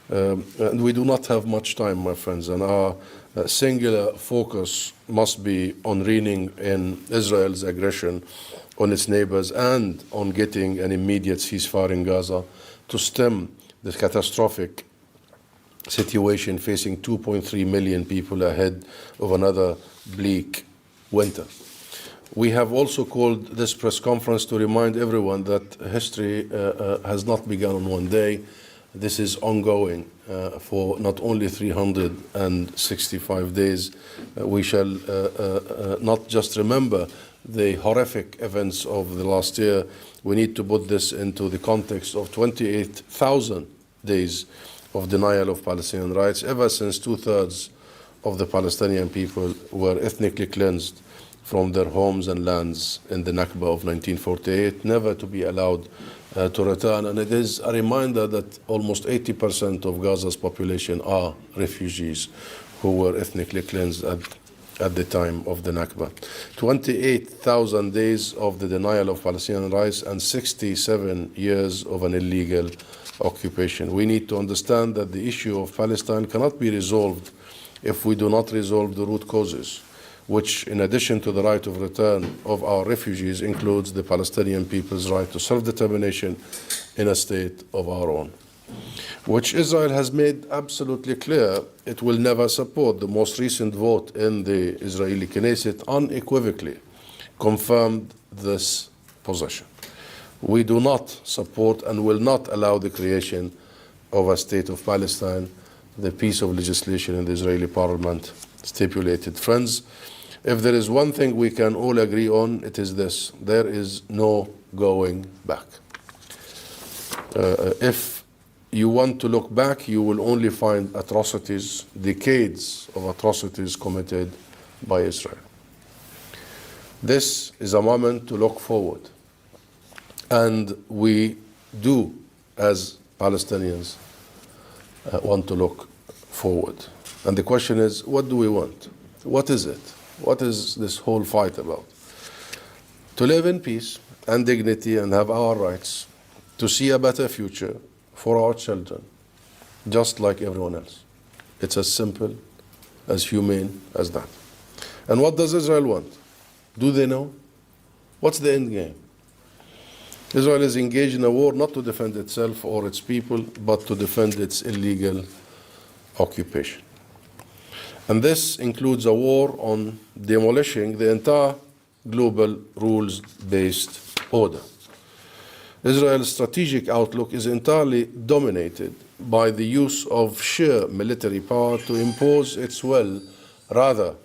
And we do not have much time, my friends, and our singular focus must be on reining in Israel's aggression on its neighbors and on getting an immediate ceasefire in Gaza to stem the catastrophic situation facing 2.3 million people ahead of another bleak winter. We have also called this press conference to remind everyone that history has not begun on one day. This is ongoing for not only 365 days. We shall not just remember the horrific events of the last year. We need to put this into the context of 28,000 days of denial of Palestinian rights ever since 2/3 of the Palestinian people were ethnically cleansed from their homes and lands in the Nakba of 1948, never to be allowed to return. And it is a reminder that almost 80% of Gaza's population are refugees who were ethnically cleansed at the time of the Nakba. 28,000 days of the denial of Palestinian rights and 67 years of an illegal occupation. We need to understand that the issue of Palestine cannot be resolved if we do not resolve the root causes, which, in addition to the right of return of our refugees, includes the Palestinian people's right to self-determination in a state of our own, which Israel has made absolutely clear it will never support. The most recent vote in the Israeli Knesset unequivocally confirmed this position. We do not support and will not allow the creation of a state of Palestine. The piece of legislation in the Israeli parliament stipulated. Friends, if there is one thing we can all agree on, it is this: there is no going back. If you want to look back, you will only find atrocities, decades of atrocities committed by Israel. This is a moment to look forward. And we do, as Palestinians, want to look forward. And the question is, what do we want? What is it? What is this whole fight about? To live in peace and dignity and have our rights, to see a better future for our children, just like everyone else. It's as simple, as humane as that. And what does Israel want? Do they know? What's the end game? Israel is engaged in a war not to defend itself or its people, but to defend its illegal occupation. And this includes a war on demolishing the entire global rules-based order. Israel's strategic outlook is entirely dominated by the use of sheer military power to impose its will rather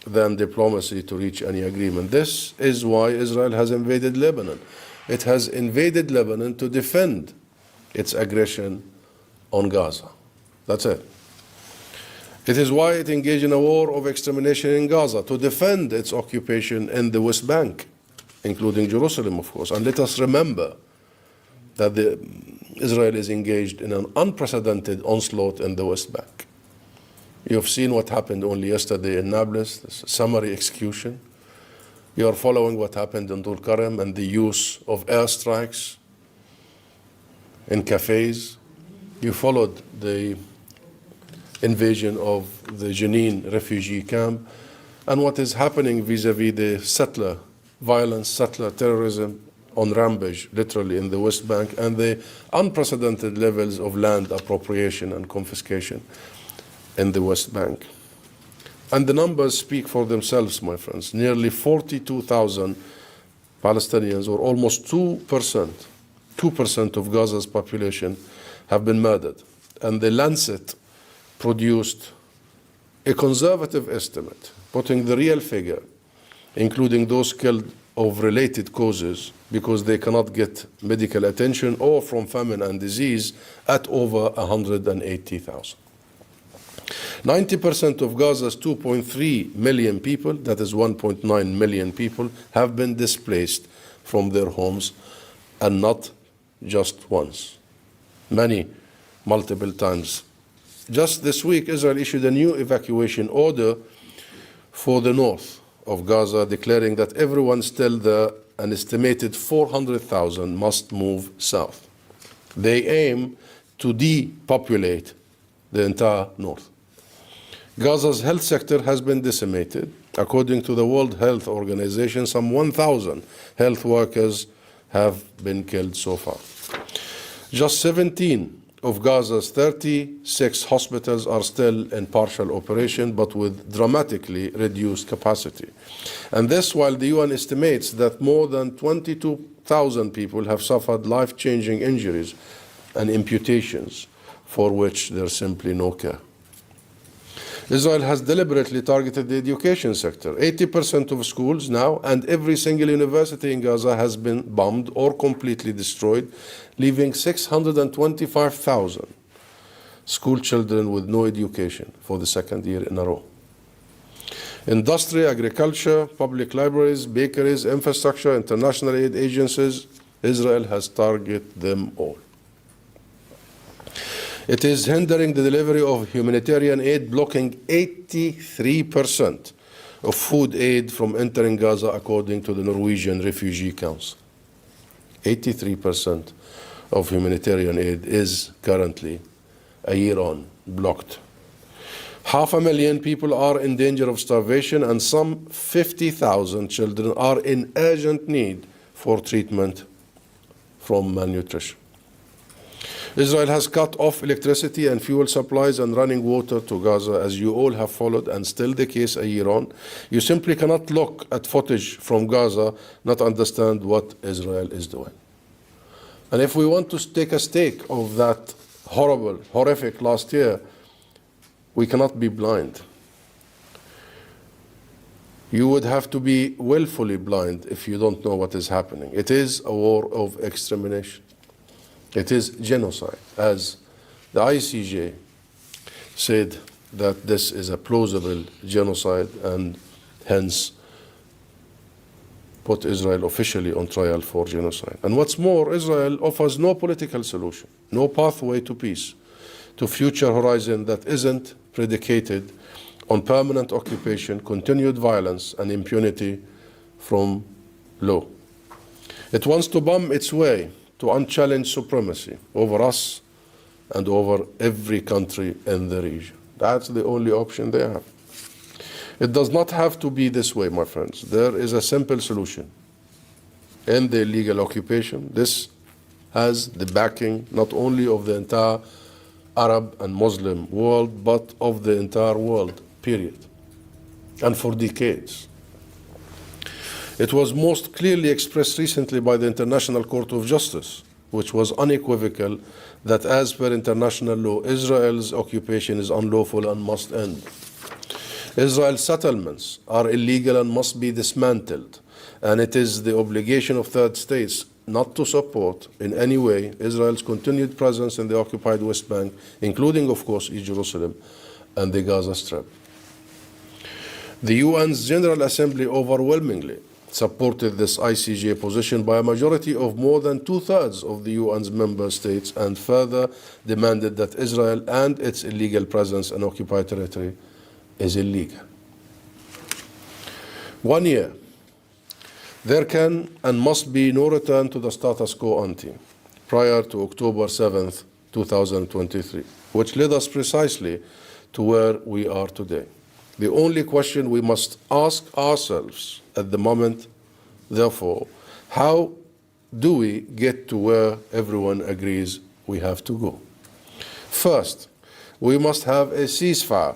than diplomacy to reach any agreement. This is why Israel has invaded Lebanon. It has invaded Lebanon to defend its aggression on Gaza. That's it. It is why it engaged in a war of extermination in Gaza, to defend its occupation in the West Bank, including Jerusalem, of course. And let us remember that Israel is engaged in an unprecedented onslaught in the West Bank. You have seen what happened only yesterday in Nablus, this summary execution. You are following what happened in Tulkarem and the use of airstrikes in cafes. You followed the invasion of the Jenin refugee camp and what is happening vis-a-vis the settler violence, settler terrorism on rampage, literally, in the West Bank, and the unprecedented levels of land appropriation and confiscation in the West Bank. And the numbers speak for themselves, my friends. Nearly 42,000 Palestinians, or almost 2% of Gaza's population, have been murdered. And the Lancet produced a conservative estimate, putting the real figure, including those killed of related causes because they cannot get medical attention or from famine and disease, at over 180,000. 90% of Gaza's 2.3 million people, that is 1.9 million people, have been displaced from their homes, and not just once, multiple times. Just this week, Israel issued a new evacuation order for the north of Gaza, declaring that everyone still there, an estimated 400,000, must move south. They aim to depopulate the entire north. Gaza's health sector has been decimated. According to the World Health Organization, some 1,000 health workers have been killed so far. Just 17 of Gaza's 36 hospitals are still in partial operation, but with dramatically reduced capacity. And this while the UN estimates that more than 22,000 people have suffered life-changing injuries and amputations for which there's simply no care. Israel has deliberately targeted the education sector. 80% of schools now and every single university in Gaza has been bombed or completely destroyed, leaving 625,000 school children with no education for the second year in a row. Industry, agriculture, public libraries, bakeries, infrastructure, international aid agencies, Israel has targeted them all. It is hindering the delivery of humanitarian aid, blocking 83% of food aid from entering Gaza, according to the Norwegian Refugee Council. 83% of humanitarian aid is currently, a year on, blocked. 500,000 people are in danger of starvation, and some 50,000 children are in urgent need for treatment from malnutrition. Israel has cut off electricity and fuel supplies and running water to Gaza, as you all have followed, and still the case a year on. You simply cannot look at footage from Gaza, not understand what Israel is doing. And if we want to take a stake of that horrible, horrific last year, we cannot be blind. You would have to be willfully blind if you don't know what is happening. It is a war of extermination. It is genocide, as the ICJ said that this is a plausible genocide and hence put Israel officially on trial for genocide. And what's more, Israel offers no political solution, no pathway to peace, to future horizon that isn't predicated on permanent occupation, continued violence, and impunity from law. It wants to bomb its way to unchallenged supremacy over us and over every country in the region. That's the only option they have. It does not have to be this way, my friends. There is a simple solution. In the illegal occupation, this has the backing not only of the entire Arab and Muslim world, but of the entire world, period. And for decades. It was most clearly expressed recently by the International Court of Justice, which was unequivocal that as per international law, Israel's occupation is unlawful and must end. Israel's settlements are illegal and must be dismantled, and it is the obligation of third states not to support in any way Israel's continued presence in the occupied West Bank, including, of course, East Jerusalem and the Gaza Strip. The UN's General Assembly overwhelmingly supported this ICJ position by a majority of more than 2/3 of the UN's member states, and further demanded that Israel and its illegal presence in occupied territory is illegal. 1 year. There can and must be no return to the status quo ante prior to October 7th, 2023, which led us precisely to where we are today. The only question we must ask ourselves at the moment, therefore, how do we get to where everyone agrees we have to go? First, we must have a ceasefire.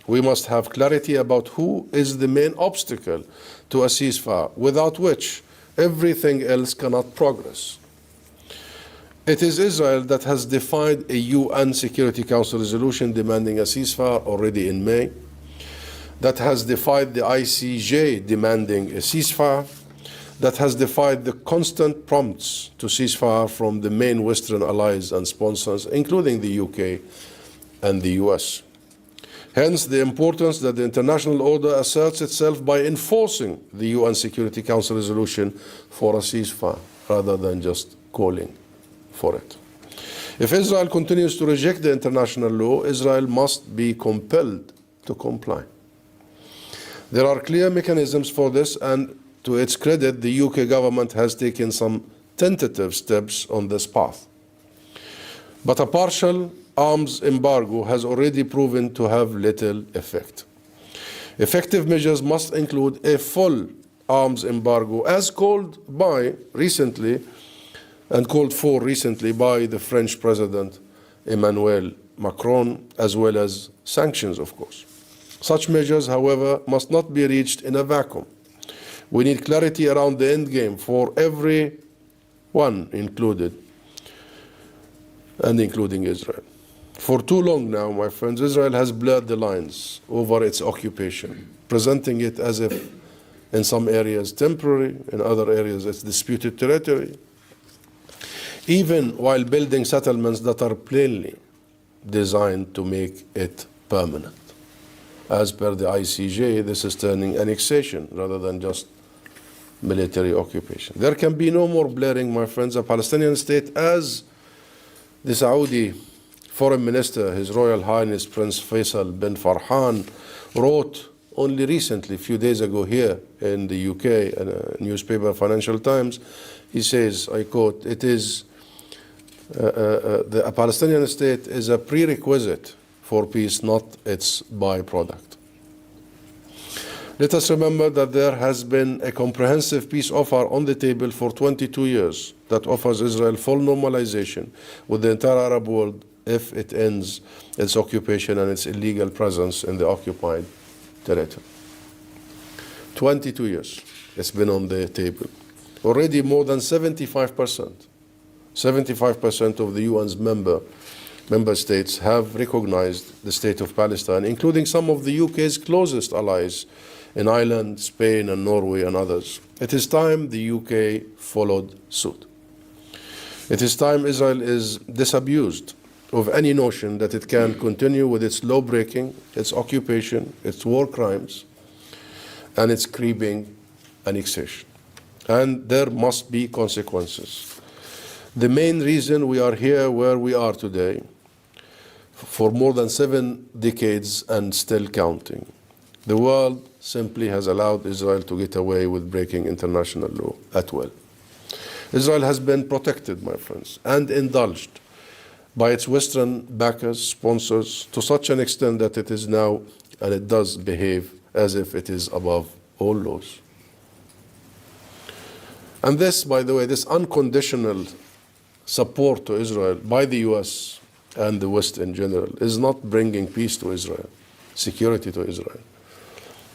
We must have clarity about who is the main obstacle to a ceasefire, without which everything else cannot progress. It is Israel that has defied a UN Security Council resolution demanding a ceasefire already in May, that has defied the ICJ demanding a ceasefire, that has defied the constant prompts to ceasefire from the main Western allies and sponsors, including the UK and the US. Hence, the importance that the international order asserts itself by enforcing the UN Security Council resolution for a ceasefire, rather than just calling for it. If Israel continues to reject the international law, Israel must be compelled to comply. There are clear mechanisms for this, and to its credit, the UK government has taken some tentative steps on this path. But a partial arms embargo has already proven to have little effect. Effective measures must include a full arms embargo, as called for recently by the French President Emmanuel Macron, as well as sanctions, of course. Such measures, however, must not be reached in a vacuum. We need clarity around the end game for everyone included, and including Israel. For too long now, my friends, Israel has blurred the lines over its occupation, presenting it as if in some areas temporary, in other areas it's disputed territory, even while building settlements that are plainly designed to make it permanent. As per the ICJ, this is turning annexation rather than just military occupation. There can be no more blurring, my friends. A Palestinian state, as the Saudi Foreign Minister, His Royal Highness Prince Faisal bin Farhan, wrote only recently, a few days ago here in the UK, in a newspaper, Financial Times, he says, I quote, "It is a Palestinian state is a prerequisite for peace, not its byproduct." Let us remember that there has been a comprehensive peace offer on the table for 22 years that offers Israel full normalization with the entire Arab world if it ends its occupation and its illegal presence in the occupied territory. 22 years it's been on the table. Already more than 75% of the UN's member states have recognized the state of Palestine, including some of the UK's closest allies in Ireland, Spain, and Norway, and others. It is time the UK followed suit. It is time Israel is disabused of any notion that it can continue with its law-breaking, its occupation, its war crimes, and its creeping annexation. And there must be consequences. The main reason we are here where we are today, for more than 7 decades and still counting, the world simply has allowed Israel to get away with breaking international law at will. Israel has been protected, my friends, and indulged by its Western backers, sponsors, to such an extent that it is now, and it does behave as if it is above all laws. And this, by the way, this unconditional support to Israel by the US and the West in general is not bringing peace to Israel, security to Israel.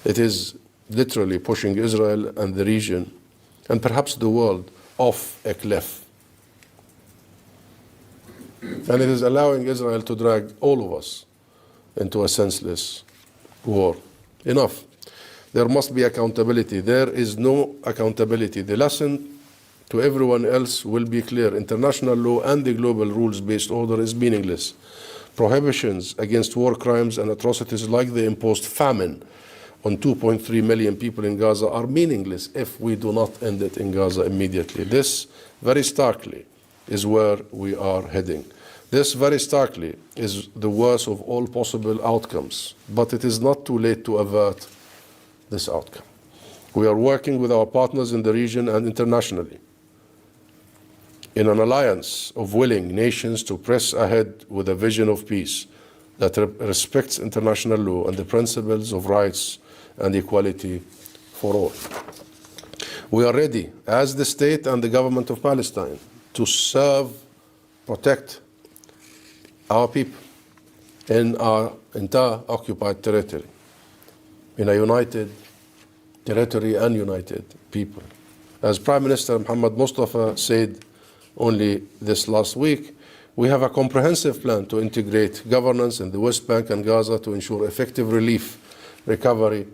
It is literally pushing Israel and the region, and perhaps the world, off a cliff. And it is allowing Israel to drag all of us into a senseless war. Enough. There must be accountability. There is no accountability. The lesson to everyone else will be clear. International law and the global rules-based order is meaningless. Prohibitions against war crimes and atrocities like the imposed famine on 2.3 million people in Gaza are meaningless if we do not end it in Gaza immediately. This, very starkly, is where we are heading. This, very starkly, is the worst of all possible outcomes. But it is not too late to avert this outcome. We are working with our partners in the region and internationally in an alliance of willing nations to press ahead with a vision of peace that respects international law and the principles of rights and equality for all. We are ready, as the state and the government of Palestine, to serve, protect our people in our entire occupied territory, in a united territory and united people. As Prime Minister Mohammed Mustafa said only this last week, we have a comprehensive plan to integrate governance in the West Bank and Gaza to ensure effective relief, recovery,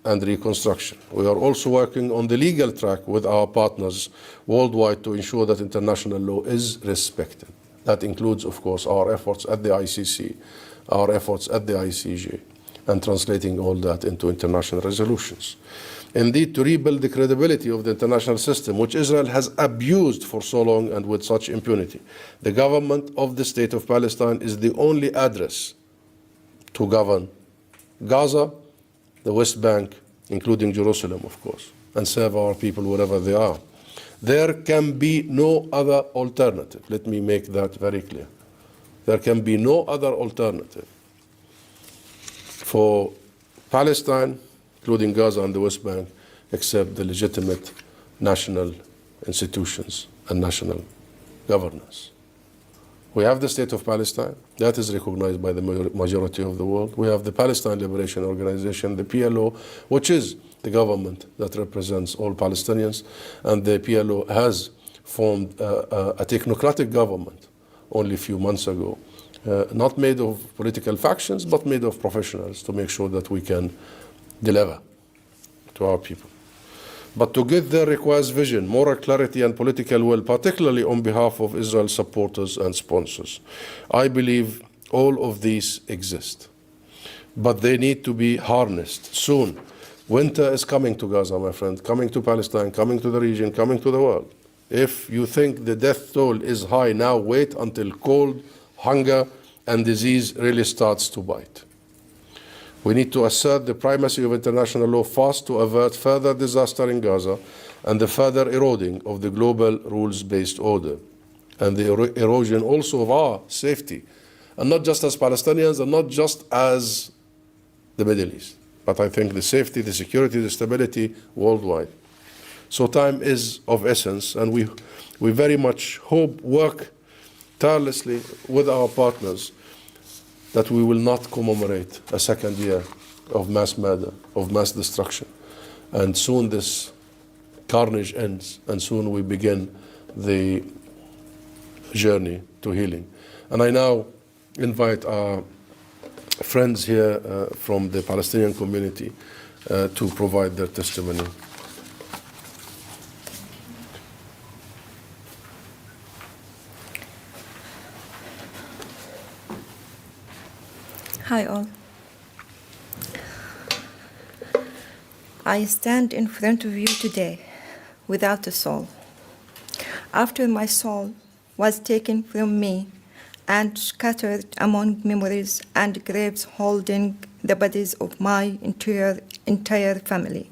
and reconstruction. We are also working on the legal track with our partners worldwide to ensure that international law is respected. That includes, of course, our efforts at the ICC, our efforts at the ICJ, and translating all that into international resolutions. Indeed, to rebuild the credibility of the international system, which Israel has abused for so long and with such impunity. The government of the State of Palestine is the only address to govern Gaza, the West Bank, including Jerusalem, of course, and serve our people wherever they are. There can be no other alternative. Let me make that very clear. There can be no other alternative for Palestine, including Gaza and the West Bank, except the legitimate national institutions and national governance. We have the State of Palestine. That is recognized by the majority of the world. We have the Palestine Liberation Organization, the PLO, which is the government that represents all Palestinians. And the PLO has formed a technocratic government only a few months ago, not made of political factions, but made of professionals to make sure that we can deliver to our people. But to get there requires vision, moral clarity, and political will, particularly on behalf of Israel's supporters and sponsors. I believe all of these exist, but they need to be harnessed soon. Winter is coming to Gaza, my friend, coming to Palestine, coming to the region, coming to the world. If you think the death toll is high now, wait until cold, hunger, and disease really starts to bite. We need to assert the primacy of international law fast to avert further disaster in Gaza and the further eroding of the global rules-based order and the erosion also of our safety, and not just as Palestinians and not just as the Middle East, but I think the safety, the security, the stability worldwide. So time is of essence, and we very much work tirelessly with our partners that we will not commemorate a second year of mass murder, of mass destruction. And soon this carnage ends, and soon we begin the journey to healing. And I now invite our friends here from the Palestinian community to provide their testimony. Hi all. I stand in front of you today without a soul. After my soul was taken from me and scattered among memories and graves holding the bodies of my entire family.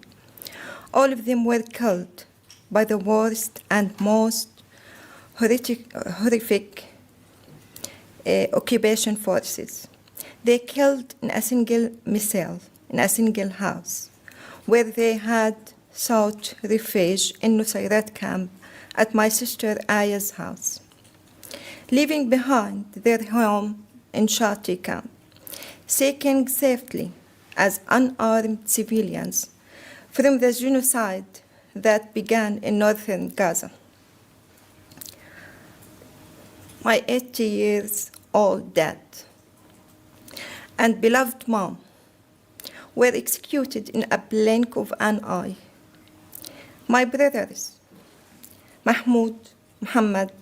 All of them were killed by the worst and most horrific occupation forces. They killed in a single missile, in a single house, where they had sought refuge in Nusayrat camp at my sister Aya's house, leaving behind their home in Shati camp, seeking safely as unarmed civilians from the genocide that began in northern Gaza. My 80-year-old dad and beloved mom were executed in a blink of an eye. My brothers, Mahmoud, Muhammad,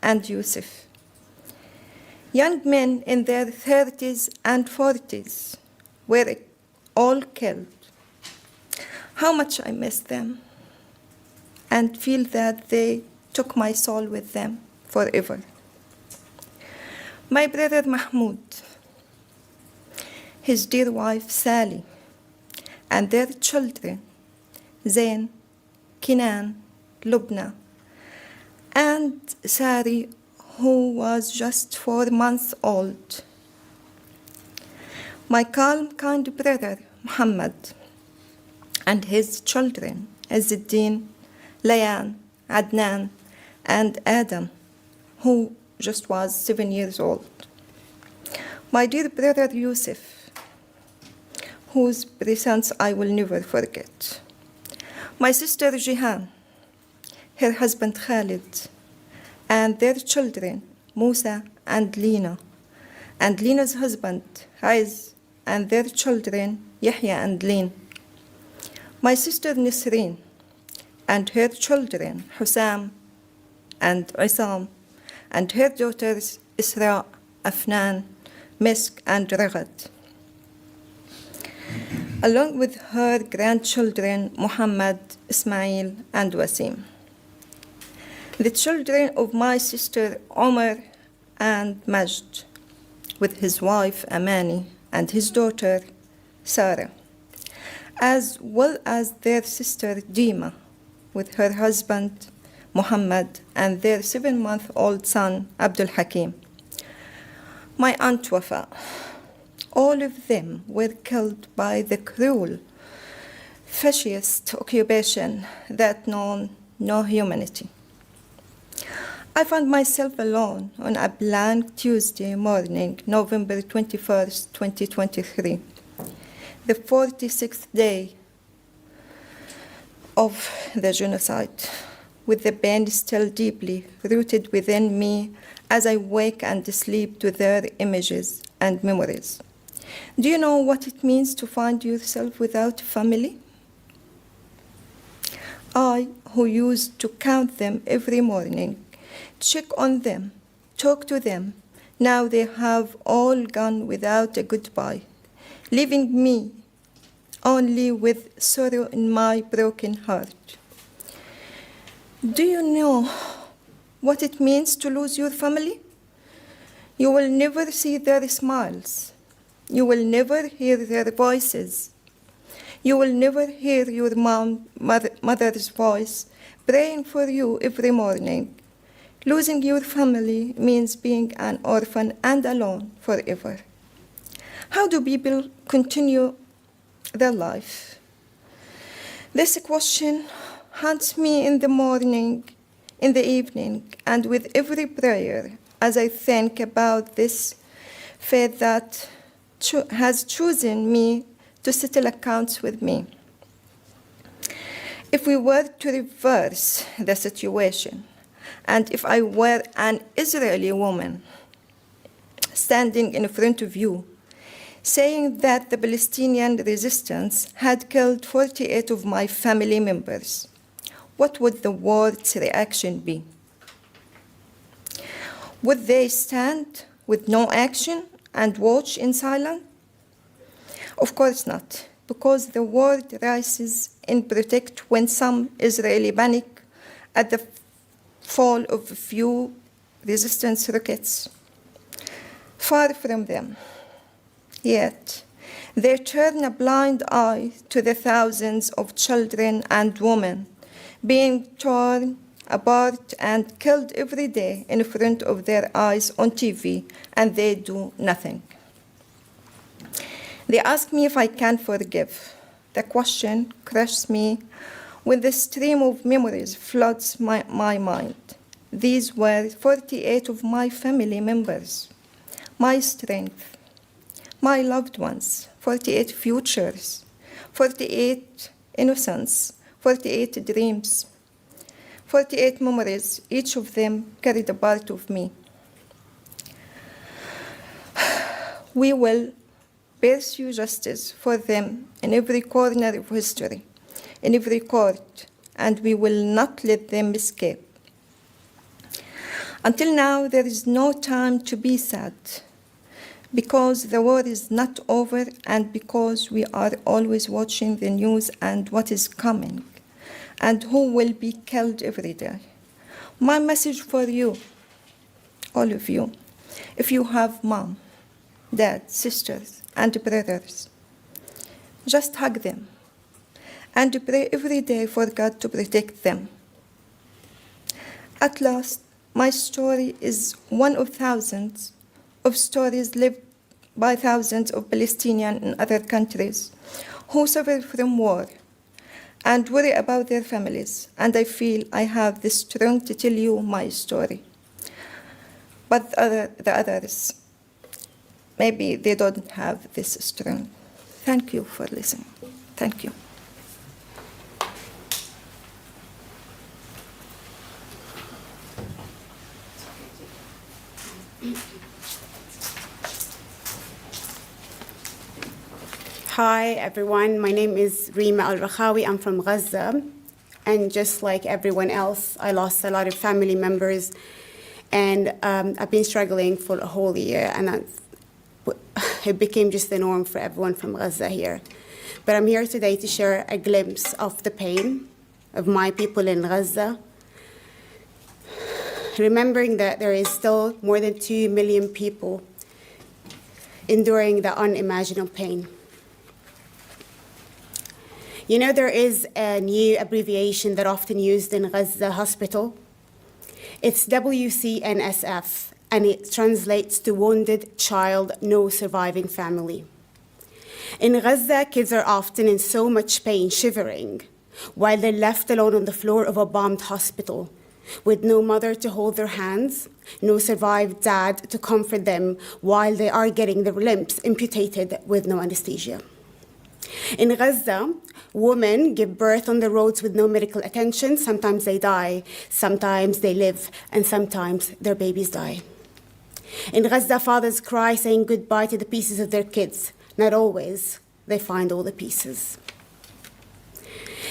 and Yusuf, young men in their 30s and 40s, were all killed. How much I miss them and feel that they took my soul with them forever. My brother Mahmoud, his dear wife Sally, and their children, Zain, Kinan, Lubna, and Sari, who was just 4 months old. My calm, kind brother, Muhammad, and his children, Izzuddin, Layan, Adnan, and Adam, who just was 7 years old. My dear brother Yusuf, whose presence I will never forget. My sister Jihan, her husband Khalid, and their children, Musa and Lina, and Lina's husband, Aiz, and their children, Yahya and Lin. My sister Nisreen, and her children, Husam and Isam, and her daughters, Isra, Afnan, Misk, and Ragad, along with her grandchildren, Muhammad, Ismail, and Wasim. The children of my sister Omar and Majd, with his wife Amani and his daughter Sarah, as well as their sister Dima, with her husband Muhammad and their 7-month-old son Abdul Hakim. my Aunt Wafa, all of them were killed by the cruel fascist occupation that known no humanity. I found myself alone on a blank Tuesday morning, November 21st, 2023, the 46th day of the genocide, with the pain still deeply rooted within me as I wake and sleep to their images and memories. Do you know what it means to find yourself without family? I, who used to count them every morning, check on them, talk to them, now they have all gone without a goodbye, leaving me only with sorrow in my broken heart. Do you know what it means to lose your family? You will never see their smiles. You will never hear their voices. You will never hear your mother's voice praying for you every morning. Losing your family means being an orphan and alone forever. How do people continue their life? This question haunts me in the morning, in the evening, and with every prayer as I think about this fate that has chosen me to settle accounts with me. If we were to reverse the situation, and if I were an Israeli woman standing in front of you, saying that the Palestinian resistance had killed 48 of my family members, what would the world's reaction be? Would they stand with no action and watch in silence? Of course not, because the world rises in protest when some Israeli panic at the fall of a few resistance rockets. Far from them. Yet, they turn a blind eye to the thousands of children and women being torn apart and killed every day in front of their eyes on TV, and they do nothing. They ask me if I can forgive. The question crushes me when the stream of memories floods my mind. These were 48 of my family members, my strength, my loved ones, 48 futures, 48 innocence, 48 dreams, 48 memories, each of them carried a part of me. We will pursue justice for them in every corner of history, in every court, and we will not let them escape. Until now, there is no time to be sad, because the war is not over and because we are always watching the news and what is coming and who will be killed every day. My message for you, all of you, if you have mom, dad, sisters, and brothers, just hug them and pray every day for God to protect them. At last, my story is one of thousands of stories lived by thousands of Palestinians in other countries who suffer from war and worry about their families, and I feel I have the strength to tell you my story. But the others, maybe they don't have this strength. Thank you for listening. Thank you. Hi, everyone. My name is Rema Alawi. I'm from Gaza. And just like everyone else, I lost a lot of family members. And I've been struggling for a whole year. And it became just the norm for everyone from Gaza here. But I'm here today to share a glimpse of the pain of my people in Gaza. Remembering that there is still more than 2 million people enduring the unimaginable pain. You know, there is a new abbreviation that often used in Gaza hospital. It's WCNSF, and it translates to wounded child, no surviving family. In Gaza, kids are often in so much pain, shivering, while they're left alone on the floor of a bombed hospital, with no mother to hold their hands, no survived dad to comfort them while they are getting their limbs amputated with no anesthesia. In Gaza, women give birth on the roads with no medical attention. Sometimes they die, sometimes they live, and sometimes their babies die. In Gaza, fathers cry saying goodbye to the pieces of their kids. Not always, they find all the pieces.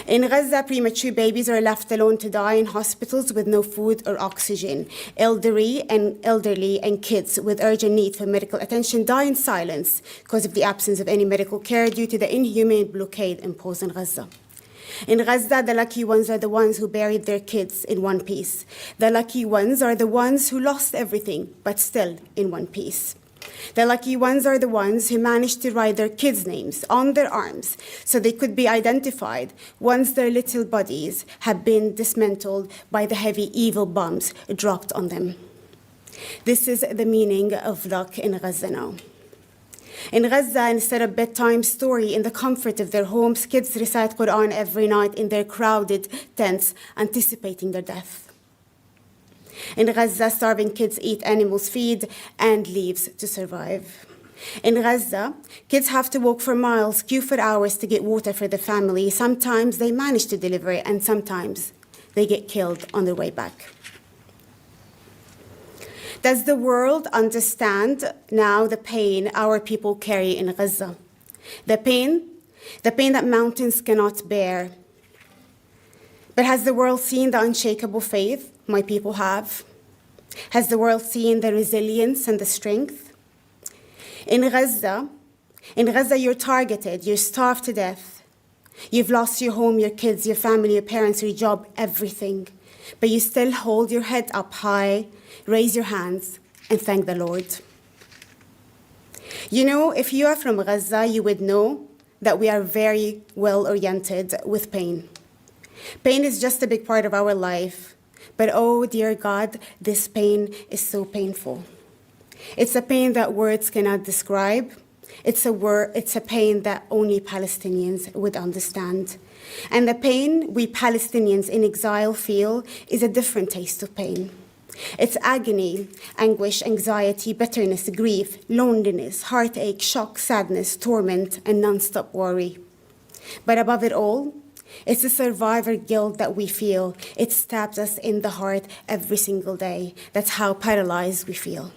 In Gaza, premature babies are left alone to die in hospitals with no food or oxygen. Elderly and kids with urgent need for medical attention die in silence because of the absence of any medical care due to the inhumane blockade imposed on Gaza. In Gaza, the lucky ones are the ones who buried their kids in one piece. The lucky ones are the ones who lost everything, but still in one piece. The lucky ones are the ones who managed to write their kids' names on their arms so they could be identified once their little bodies have been dismantled by the heavy evil bombs dropped on them. This is the meaning of luck in Gaza now. In Gaza, instead of bedtime story in the comfort of their homes, kids recite Quran every night in their crowded tents, anticipating their death. In Gaza, starving kids eat animals' feed and leaves to survive. In Gaza, kids have to walk for miles, queue for hours to get water for their family. Sometimes they manage to deliver it, and sometimes they get killed on their way back. Does the world understand now the pain our people carry in Gaza? The pain that mountains cannot bear. But has the world seen the unshakable faith my people have? Has the world seen the resilience and the strength? In Gaza, you're targeted, you're starved to death. You've lost your home, your kids, your family, your parents, your job, everything. But you still hold your head up high, raise your hands, and thank the Lord. You know, if you are from Gaza, you would know that we are very well oriented with pain. Pain is just a big part of our life. But oh, dear God, this pain is so painful. It's a pain that words cannot describe. It's a pain that only Palestinians would understand. And the pain we Palestinians in exile feel is a different taste of pain. It's agony, anguish, anxiety, bitterness, grief, loneliness, heartache, shock, sadness, torment, and non-stop worry. But above it all, it's the survivor guilt that we feel. It stabs us in the heart every single day. That's how paralyzed we feel.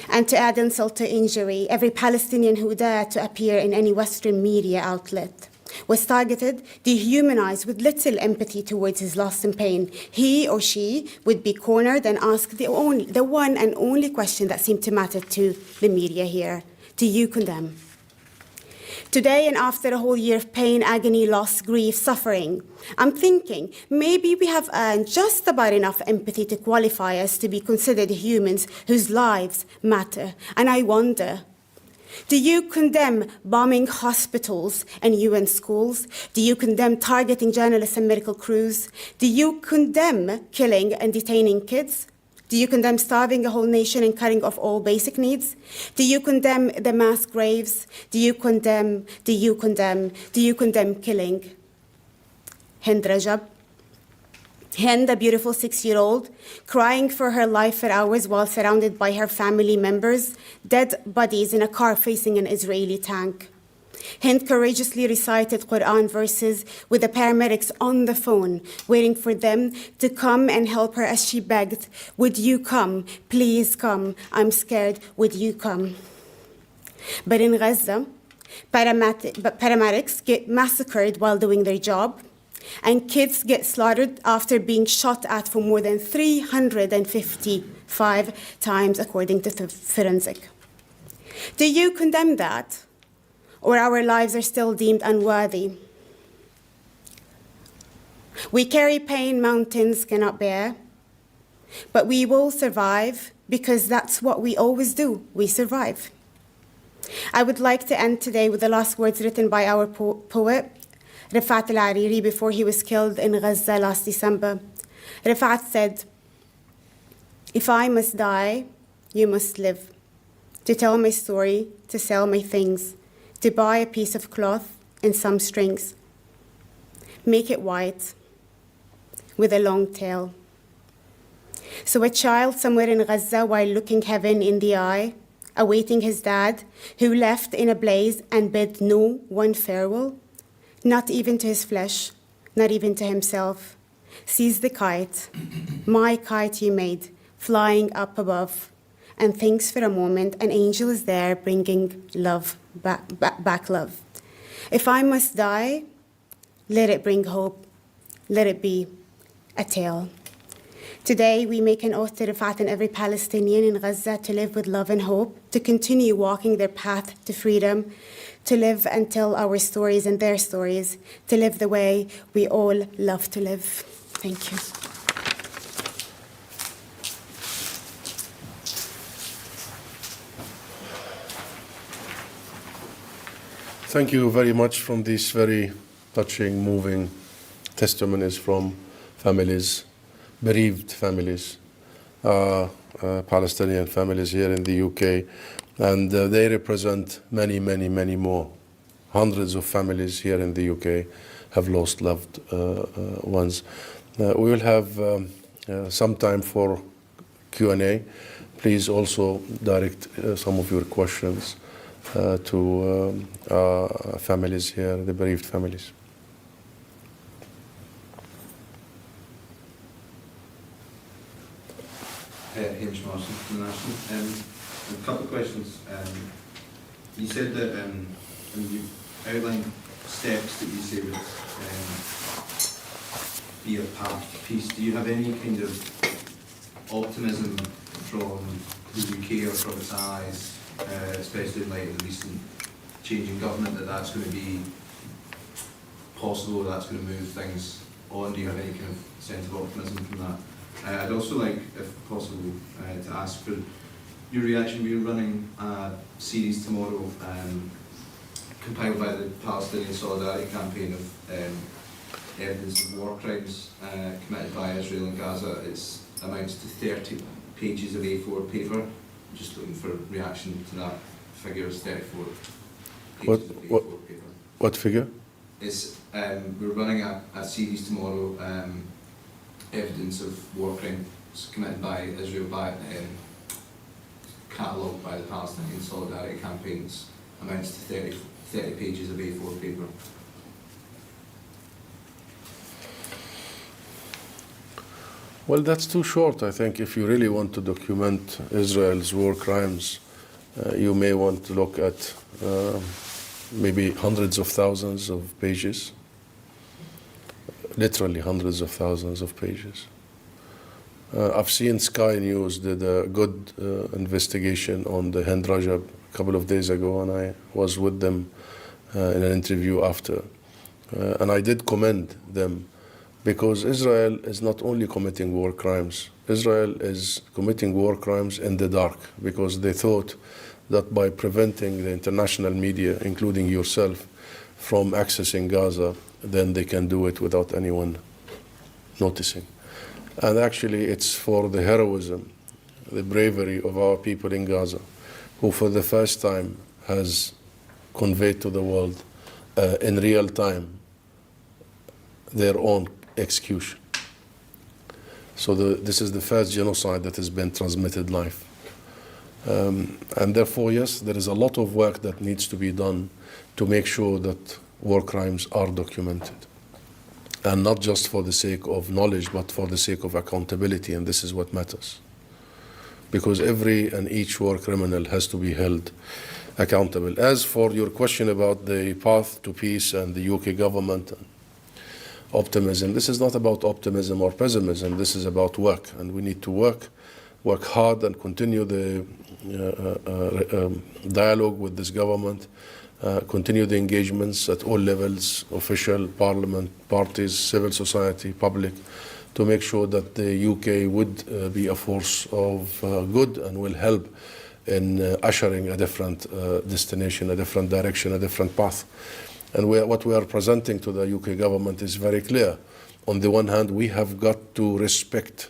And to add insult to injury, every Palestinian who dared to appear in any Western media outlet was targeted, dehumanized with little empathy towards his loss and pain. He or she would be cornered and asked the one and only question that seemed to matter to the media here. Do you condemn? Today, and after a whole year of pain, agony, loss, grief, suffering, I'm thinking maybe we have earned just about enough empathy to qualify us to be considered humans whose lives matter. And I wonder, do you condemn bombing hospitals and UN schools? Do you condemn targeting journalists and medical crews? Do you condemn killing and detaining kids? Do you condemn starving a whole nation and cutting off all basic needs? Do you condemn the mass graves? Do you condemn killing Hind Rajab? Hind, a beautiful 6-year-old, crying for her life for hours while surrounded by her family members, dead bodies in a car facing an Israeli tank. Hind courageously recited Quran verses with the paramedics on the phone, waiting for them to come and help her as she begged, "Would you come? Please come. I'm scared. Would you come?" But in Gaza, paramedics get massacred while doing their job, and kids get slaughtered after being shot at for more than 355 times, according to the forensic. Do you condemn that? Or our lives are still deemed unworthy? We carry pain mountains cannot bear, but we will survive because that's what we always do. We survive. I would like to end today with the last words written by our poet, Rifat al-Hariri, before he was killed in Gaza last December. Rifat said, If I must die, you must live. To tell my story, to sell my things, to buy a piece of cloth and some strings. Make it white with a long tail. So a child somewhere in Gaza, while looking heaven in the eye, awaiting his dad, who left in a blaze and bid no one farewell, not even to his flesh, not even to himself, sees the kite, my kite you made, flying up above, and thinks for a moment an angel is there bringing love, back love. If I must die, let it bring hope, let it be a tale. Today, we make an oath to Rifat and every Palestinian in Gaza to live with love and hope, to continue walking their path to freedom, to live and tell our stories and their stories, to live the way we all love to live. Thank you. Thank you very much from these very touching, moving testimonies from families, bereaved families, Palestinian families here in the UK, and they represent many, many, many more. Hundreds of families here in the UK have lost loved ones. We will have some time for Q&A. Please also direct some of your questions to families here, the bereaved families. Hamish Marshall from the National. A couple of questions. You said that, and you outlined steps that you say would be a path to peace. Do you have any kind of optimism from the UK or from its allies, especially in light of the recent change in government, that that's going to be possible, that's going to move things on? Do you have any kind of sense of optimism from that? I'd also like, if possible, to ask for your reaction. We're running a series tomorrow compiled by the Palestinian Solidarity Campaign of evidence of war crimes committed by Israel in Gaza. It amounts to 30 pages of A4 paper. I'm just looking for reaction to that figure. Is 34 pages of A4 paper. What figure? It's, we're running a series tomorrow, evidence of war crimes committed by Israel, catalogued by the Palestinian Solidarity Campaigns, amounts to 30 pages of A4 paper. Well, that's too short, I think. If you really want to document Israel's war crimes, you may want to look at maybe hundreds of thousands of pages, literally hundreds of thousands of pages. I've seen Sky News did a good investigation on the Hind Rajab a couple of days ago, and I was with them in an interview after. And I did commend them, because Israel is not only committing war crimes, Israel is committing war crimes in the dark, because they thought that by preventing the international media, including yourself, from accessing Gaza, then they can do it without anyone noticing. And actually, it's for the heroism, the bravery of our people in Gaza, who for the first time has conveyed to the world in real time their own execution. So this is the first genocide that has been transmitted live. And therefore, yes, there is a lot of work that needs to be done to make sure that war crimes are documented. And not just for the sake of knowledge, but for the sake of accountability, and this is what matters. Because every and each war criminal has to be held accountable. As for your question about the path to peace and the UK government and optimism, this is not about optimism or pessimism, this is about work. And we need to work hard and continue the dialogue with this government, continue the engagements at all levels, official, parliament, parties, civil society, public, to make sure that the UK would be a force of good and will help in ushering a different destination, a different direction, a different path. And what we are presenting to the UK government is very clear. On the one hand, we have got to respect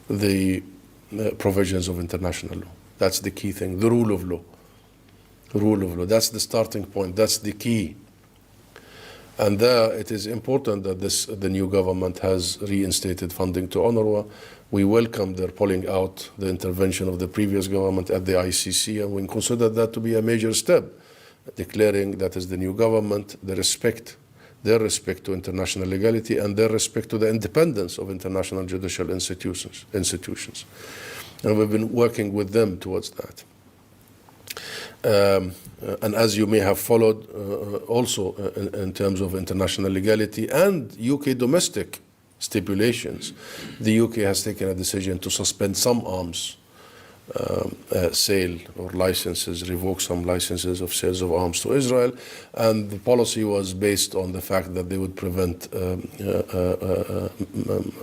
the provisions of international law. That's the key thing, the rule of law. Rule of law, that's the starting point, that's the key. And there it is important that the new government has reinstated funding to UNRWA. We welcome their pulling out the intervention of the previous government at the ICC, and we consider that to be a major step, declaring that as the new government, their respect to international legality and their respect to the independence of international judicial institutions. And we've been working with them towards that. And as you may have followed, also in terms of international legality and UK domestic stipulations, the UK has taken a decision to suspend some arms sale or licenses, revoke some licenses of sales of arms to Israel, and the policy was based on the fact that they would prevent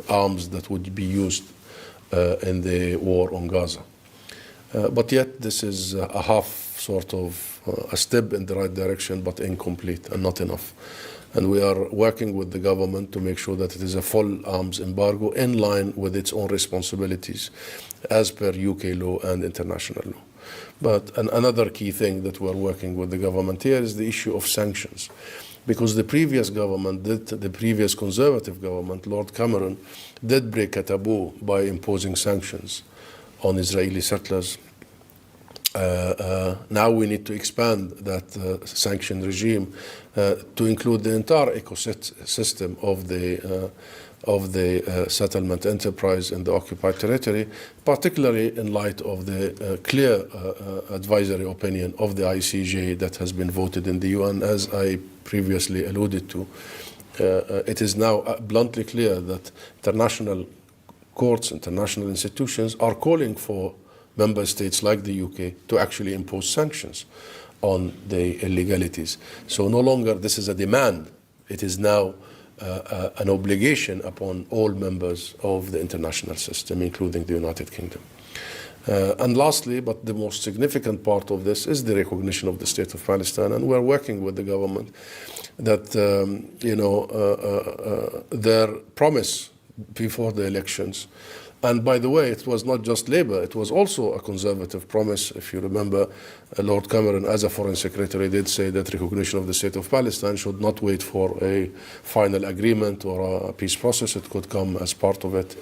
arms that would be used in the war on Gaza. But yet this is a half sort of a step in the right direction, but incomplete and not enough. And we are working with the government to make sure that it is a full arms embargo in line with its own responsibilities as per UK law and international law. But another key thing that we're working with the government here is the issue of sanctions. Because the previous government, the previous conservative government, Lord Cameron, did break a taboo by imposing sanctions on Israeli settlers. Now we need to expand that sanction regime to include the entire ecosystem of the settlement enterprise in the occupied territory, particularly in light of the clear advisory opinion of the ICJ that has been voted in the UN. As I previously alluded to, it is now bluntly clear that international courts, international institutions are calling for member states like the UK to actually impose sanctions on the illegalities. So no longer this is a demand, it is now an obligation upon all members of the international system, including the United Kingdom. And lastly, but the most significant part of this is the recognition of the State of Palestine, and we're working with the government that their promise before the elections. And by the way, it was not just Labour, it was also a conservative promise. If you remember, Lord Cameron, as a Foreign Secretary, did say that recognition of the State of Palestine should not wait for a final agreement or a peace process. It could come as part of it.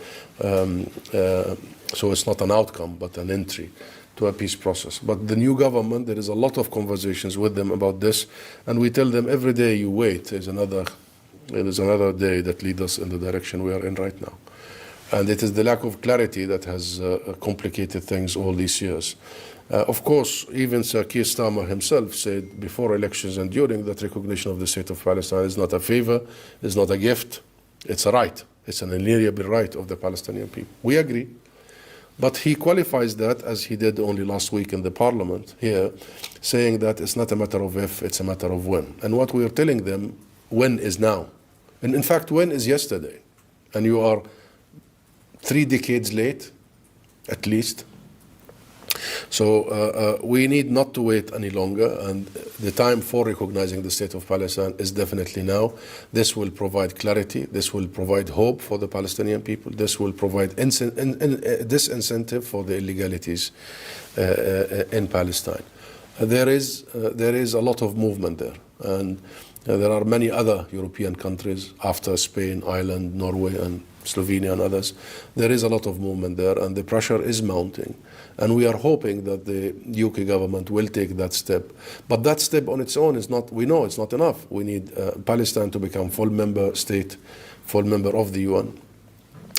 So it's not an outcome, but an entry to a peace process. But the new government, there is a lot of conversations with them about this, and we tell them every day you wait is another day that leads us in the direction we are in right now. And it is the lack of clarity that has complicated things all these years. Of course, even Sir Keir Starmer himself said before elections and during that recognition of the State of Palestine is not a favor, is not a gift, it's a right. It's an inalienable right of the Palestinian people. We agree. But he qualifies that, as he did only last week in the parliament here, saying that it's not a matter of if, it's a matter of when. And what we are telling them, when is now. And in fact, when is yesterday. And you are 3 decades late, at least. So we need not to wait any longer, and the time for recognizing the State of Palestine is definitely now. This will provide clarity, this will provide hope for the Palestinian people, this will provide disincentive for the illegalities in Palestine. There is a lot of movement there, and there are many other European countries after Spain, Ireland, Norway, and Slovenia and others. There is a lot of movement there, and the pressure is mounting. And we are hoping that the UK government will take that step. But that step on its own is not, we know it's not enough. We need Palestine to become full member state, full member of the UN.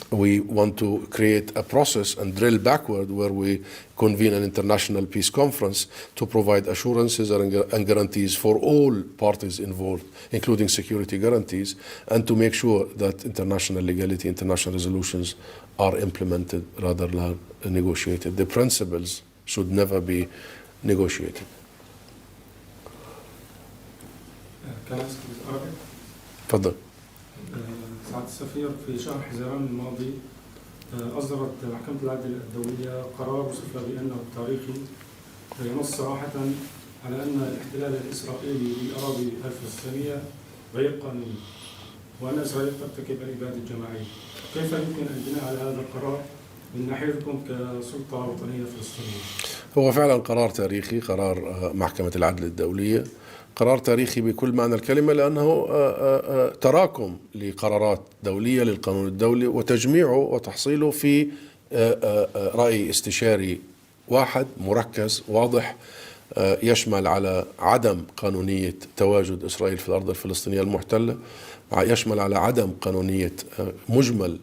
We want to create a process and drill backward where we convene an international peace conference to provide assurances and guarantees for all parties involved, including security guarantees, and to make sure that international legality, international resolutions are implemented rather than negotiated. The principles should never be negotiated. Can I speak Arabic? تفضل. سعادة السفير، في شهر حزيران الماضي أصدرت محكمة العدل الدولية قرار وصف بأنه تاريخي ينص صراحة على أن الاحتلال الإسرائيلي للأراضي الفلسطينية غير قانوني وأن إسرائيل ترتكب الإبادة الجماعية. كيف يمكن البناء على هذا القرار من ناحيتكم كسلطة وطنية فلسطينية؟ هو فعلا قرار تاريخي، قرار محكمة العدل الدولية، قرار تاريخي بكل معنى الكلمة، لأنه تراكم لقرارات دولية للقانون الدولي وتجميعه وتحصيله في رأي استشاري واحد مركز واضح، يشمل على عدم قانونية تواجد إسرائيل في الأرض الفلسطينية المحتلة، يشمل على عدم قانونية مجمل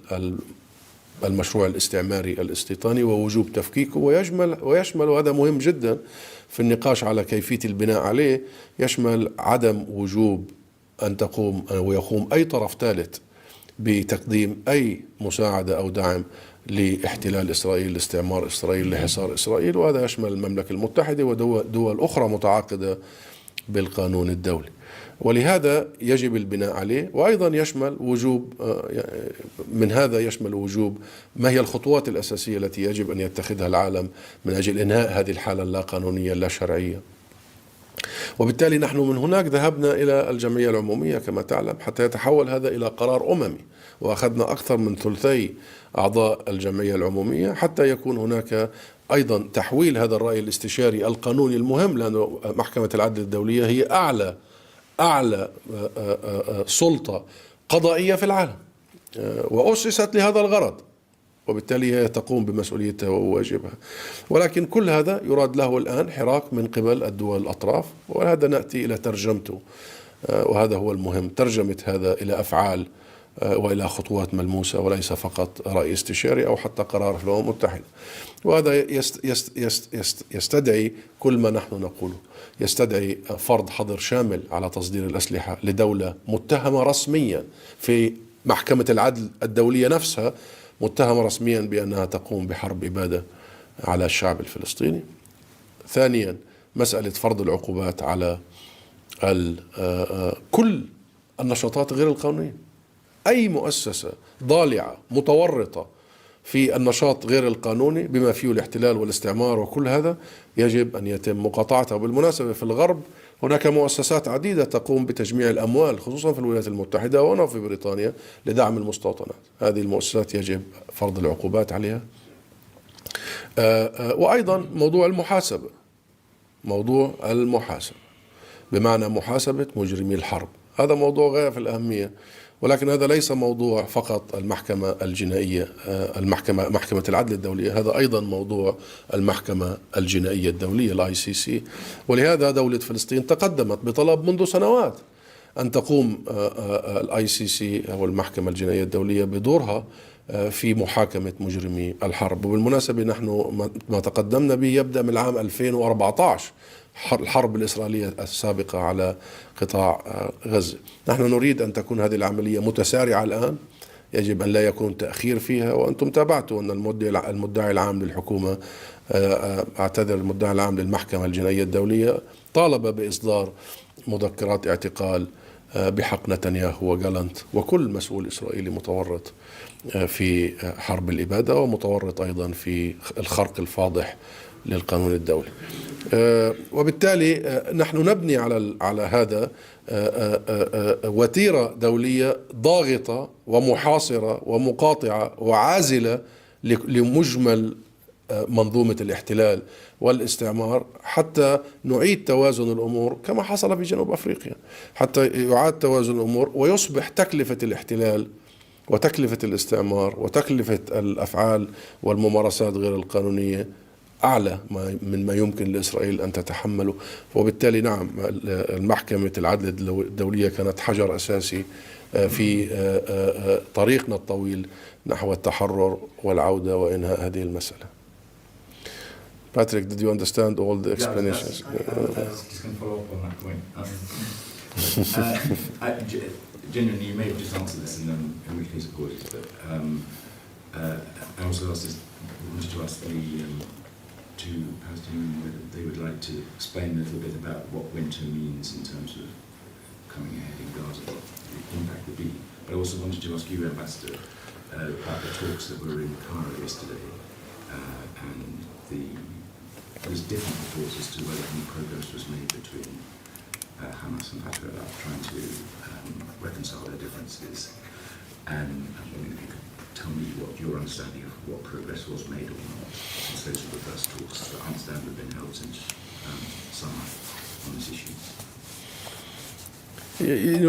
المشروع الاستعماري الاستيطاني ووجوب تفكيكه، ويشمل وهذا مهم جدا في النقاش على كيفية البناء عليه، يشمل عدم وجوب أن تقوم أو يقوم أي طرف ثالث بتقديم أي مساعدة أو دعم لاحتلال إسرائيل، لاستعمار إسرائيل، لحصار إسرائيل، وهذا يشمل المملكة المتحدة ودول أخرى متعاقدة بالقانون الدولي. ولهذا يجب البناء عليه، وأيضا يشمل وجوب من هذا يشمل وجوب ما هي الخطوات الأساسية التي يجب أن يتخذها العالم من أجل إنهاء هذه الحالة اللا قانونية اللا شرعية. وبالتالي نحن من هناك ذهبنا إلى الجمعية العمومية كما تعلم حتى يتحول هذا إلى قرار أممي، وأخذنا أكثر من ثلثي أعضاء الجمعية العمومية حتى يكون هناك أيضا تحويل هذا الرأي الاستشاري القانوني المهم، لأن محكمة العدل الدولية هي أعلى سلطة قضائية في العالم، وأسست لهذا الغرض، وبالتالي هي تقوم بمسؤوليتها وواجبها. ولكن كل هذا يراد له الآن حراك من قبل الدول الأطراف، وهذا نأتي إلى ترجمته، وهذا هو المهم، ترجمة هذا إلى أفعال وإلى خطوات ملموسة، وليس فقط رأي استشاري أو حتى قرار في الأمم المتحدة. وهذا يستدعي كل ما نحن نقوله، يستدعي فرض حظر شامل على تصدير الأسلحة لدولة متهمة رسميا في محكمة العدل الدولية نفسها، متهمة رسميا بأنها تقوم بحرب إبادة على الشعب الفلسطيني. ثانيا مسألة فرض العقوبات على كل النشاطات غير القانونية. أي مؤسسة ضالعة متورطة في النشاط غير القانوني بما فيه الاحتلال والاستعمار وكل هذا يجب أن يتم مقاطعتها. بالمناسبة في الغرب هناك مؤسسات عديدة تقوم بتجميع الأموال، خصوصا في الولايات المتحدة وهنا في بريطانيا، لدعم المستوطنات. هذه المؤسسات يجب فرض العقوبات عليها. وأيضا موضوع المحاسبة بمعنى محاسبة مجرمي الحرب، هذا موضوع غاية في الأهمية، ولكن هذا ليس موضوع فقط المحكمة الجنائية، محكمة العدل الدولية، هذا أيضا موضوع المحكمة الجنائية الدولية الICC. ولهذا دولة فلسطين تقدمت بطلب منذ سنوات أن تقوم الICC أو المحكمة الجنائية الدولية بدورها في محاكمة مجرمي الحرب. وبالمناسبة نحن ما تقدمنا به يبدأ من العام 2014، الحرب الإسرائيلية السابقة على قطاع غزة. نحن نريد أن تكون هذه العملية متسارعة الآن، يجب أن لا يكون تأخير فيها. وأنتم تابعتوا أن المدعي العام للحكومة، المدعي العام للمحكمة الجنائية الدولية طالب بإصدار مذكرات اعتقال بحق نتنياهو وجالنت وكل مسؤول إسرائيلي متورط في حرب الإبادة ومتورط أيضا في الخرق الفاضح للقانون الدولي. وبالتالي نحن نبني على هذا وتيرة دولية ضاغطة ومحاصرة ومقاطعة وعازلة لمجمل منظومة الاحتلال والاستعمار، حتى نعيد توازن الأمور كما حصل في جنوب أفريقيا، حتى يعاد توازن الأمور ويصبح تكلفة الاحتلال وتكلفة الاستعمار وتكلفة الأفعال والممارسات غير القانونية أعلى من ما يمكن لإسرائيل أن تتحمله. وبالتالي نعم، المحكمة العدل الدولية كانت حجر أساسي في طريقنا الطويل نحو التحرر والعودة وإنهاء هذه المسألة. Patrick, did you understand all the explanations? I was just going to follow up on that point. Genuinely, you may have just answered this, in which case, apologies. But I also wanted to ask the two Palestinians whether they would like to explain a little bit about what winter means in terms of coming ahead in Gaza, what the impact would be. But I also wanted to ask you, Ambassador, about the talks that were in Cairo yesterday, and there's different reports as to whether any progress was made between Hamas and Fatah about trying to reconcile their differences. And I was wondering if you could tell me what your understanding of what progress was made or not. And so sort of first talks that I understand have been held since summer on this issue.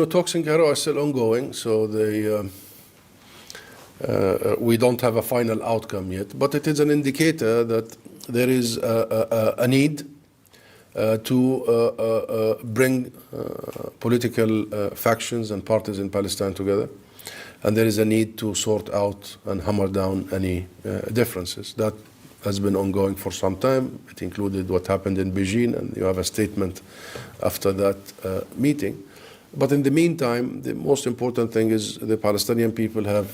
Talks in Cairo are still ongoing, so we don't have a final outcome yet. But it is an indicator that there is a need to bring political factions and parties in Palestine together. And there is a need to sort out and hammer down any differences. That has been ongoing for some time. It included what happened in Beijing, and you have a statement after that meeting. But in the meantime, the most important thing is the Palestinian people have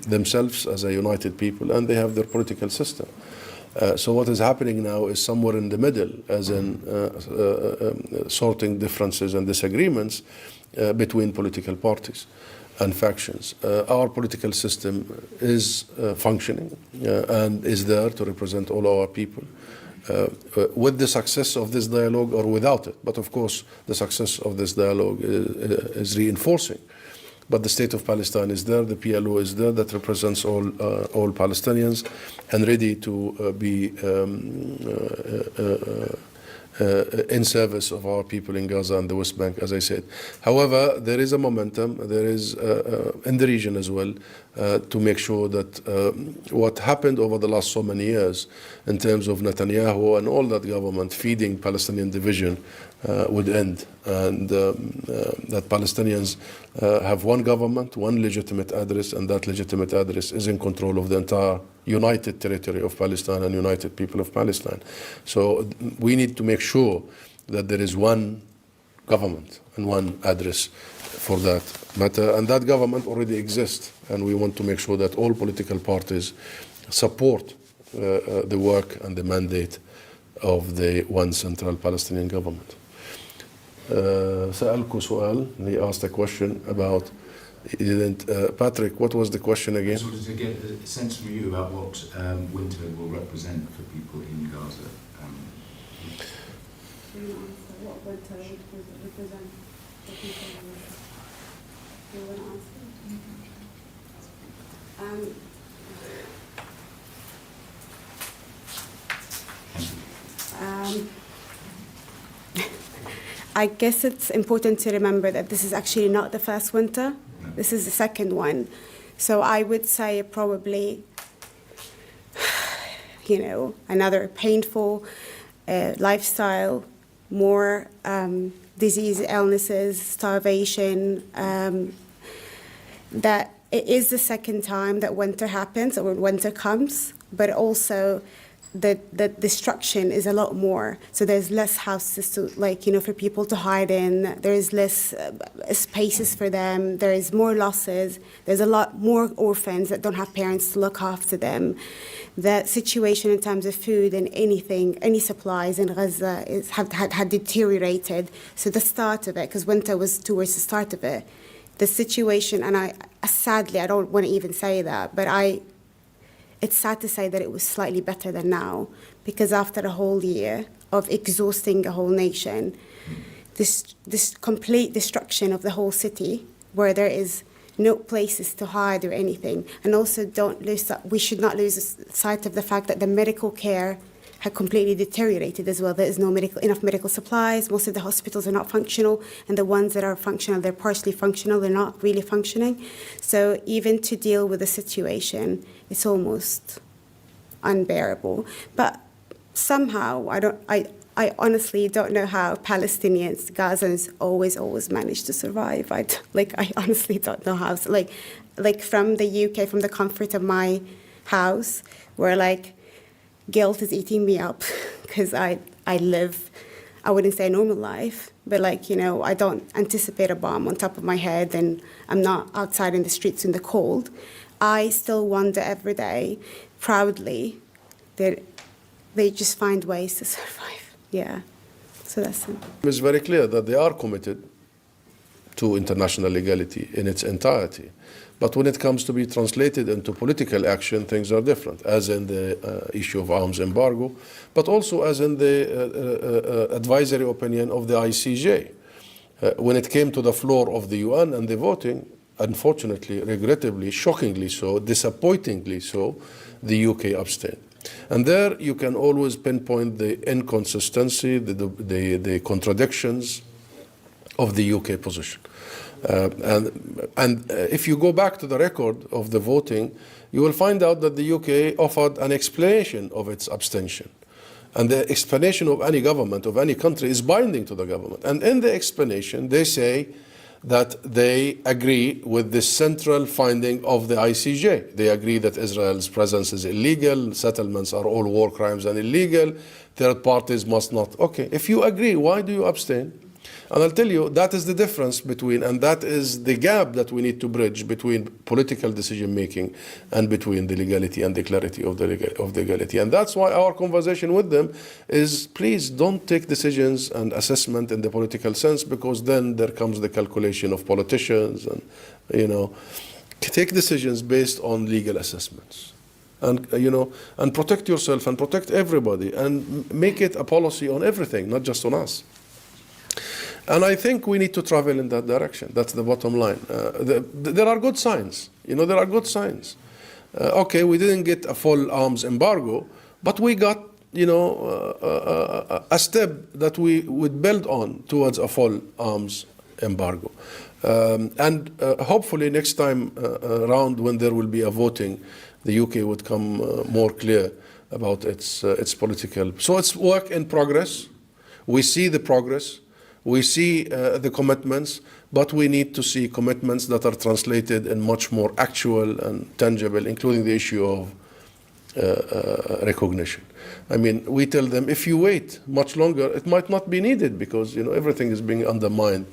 themselves as a united people, and they have their political system. So what is happening now is somewhere in the middle, as in sorting differences and disagreements between political parties and factions. Our political system is functioning and is there to represent all our people. With the success of this dialogue or without it. But of course, the success of this dialogue is reinforcing. But the state of Palestine is there, the PLO is there, that represents all Palestinians and ready to be in service of our people in Gaza and the West Bank, as I said. However, there is a momentum, there is in the region as well, to make sure that what happened over the last so many years in terms of Netanyahu and all that government feeding Palestinian division would end, and that Palestinians have one government, one legitimate address, and that legitimate address is in control of the entire united territory of Palestine and united people of Palestine. So we need to make sure that there is one government and one address for that matter, and that government already exists, and we want to make sure that all political parties support the work and the mandate of the one central Palestinian government. سألكوا سؤال. He asked a question about, he didn't, Patrick, what was the question again? I just wanted to get a sense from you about what winter will represent for people in Gaza. What winter will represent for people in Gaza? You want to answer? I guess it's important to remember that this is actually not the first winter. This is the second one. So I would say probably, another painful lifestyle, more disease, illnesses, starvation, that it is the second time that winter happens or when winter comes, but also the destruction is a lot more. So there's less houses to, for people to hide in. There is less spaces for them. There is more losses. There's a lot more orphans that don't have parents to look after them. The situation in terms of food and anything, any supplies in Gaza had deteriorated. So the start of it, because winter was towards the start of it, the situation, and sadly, I don't want to even say that, but it's sad to say that it was slightly better than now, because after a whole year of exhausting a whole nation, this complete destruction of the whole city, where there is no places to hide or anything, and also we should not lose sight of the fact that the medical care had completely deteriorated as well. There is no enough medical supplies. Most of the hospitals are not functional, and the ones that are functional, they're partially functional, they're not really functioning. So even to deal with the situation, it's almost unbearable. But somehow, I honestly don't know how Palestinians, Gazans, always manage to survive. I honestly don't know how. Like from the UK, from the comfort of my house, where guilt is eating me up because I live, I wouldn't say a normal life, but I don't anticipate a bomb on top of my head, and I'm not outside in the streets in the cold. I still wonder every day, proudly, that they just find ways to survive. Yeah, so that's it. It's very clear that they are committed to international legality in its entirety. But when it comes to be translated into political action, things are different, as in the issue of arms embargo, but also as in the advisory opinion of the ICJ. When it came to the floor of the UN and the voting, unfortunately, regrettably, shockingly so, disappointingly so, the UK abstained. And there you can always pinpoint the inconsistency, the contradictions of the UK position. And if you go back to the record of the voting, you will find out that the UK offered an explanation of its abstention. And the explanation of any government, of any country, is binding to the government. And in the explanation, they say that they agree with the central finding of the ICJ. They agree that Israel's presence is illegal, settlements are all war crimes and illegal, third parties must not. Okay, if you agree, why do you abstain? And I'll tell you, that is the difference between, and that is the gap that we need to bridge between political decision making and between the legality and the clarity of the legality. And that's why our conversation with them is, please don't take decisions and assessment in the political sense, because then there comes the calculation of politicians, and take decisions based on legal assessments. And and protect yourself and protect everybody, and make it a policy on everything, not just on us. And I think we need to travel in that direction. That's the bottom line. There are good signs. There are good signs. Okay, we didn't get a full arms embargo, but we got, a step that we would build on towards a full arms embargo. And hopefully next time around, when there will be a voting, the UK would come more clear about its political. So it's work in progress. We see the progress. We see the commitments, but we need to see commitments that are translated in much more actual and tangible, including the issue of recognition. I mean, we tell them, if you wait much longer, it might not be needed, because everything is being undermined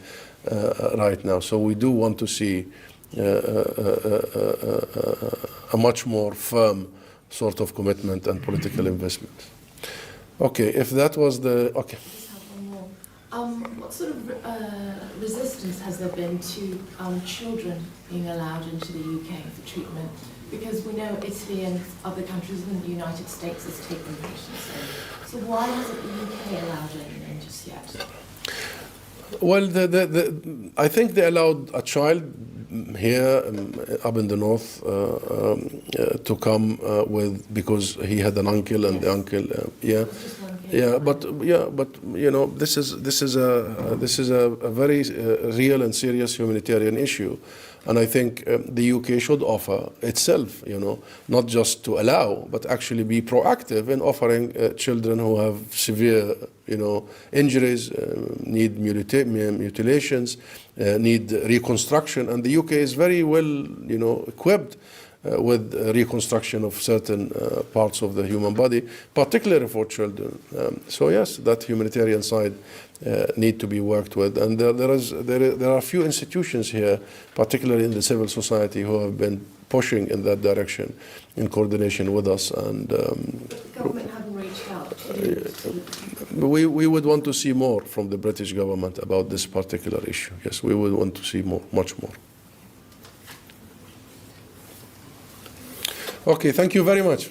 right now. So we do want to see a much more firm sort of commitment and political investment. Okay, if that was the... Okay. What sort of resistance has there been to children being allowed into the UK for treatment? Because we know Italy and other countries in the United States has taken patients in. So why hasn't the UK allowed anyone in just yet? Well, I think they allowed a child here up in the north to come because he had an uncle, and the uncle, but this is a very real and serious humanitarian issue, and I think the UK should offer itself, not just to allow, but actually be proactive in offering children who have severe, injuries, need mutilations, need reconstruction, and the UK is very well, equipped with reconstruction of certain parts of the human body, particularly for children. So yes, that humanitarian side need to be worked with, and there are a few institutions here, particularly in the civil society, who have been pushing in that direction in coordination with us. And the government haven't reached out. We would want to see more from the British government about this particular issue. Yes, we would want to see more, much more. Okay, thank you very much.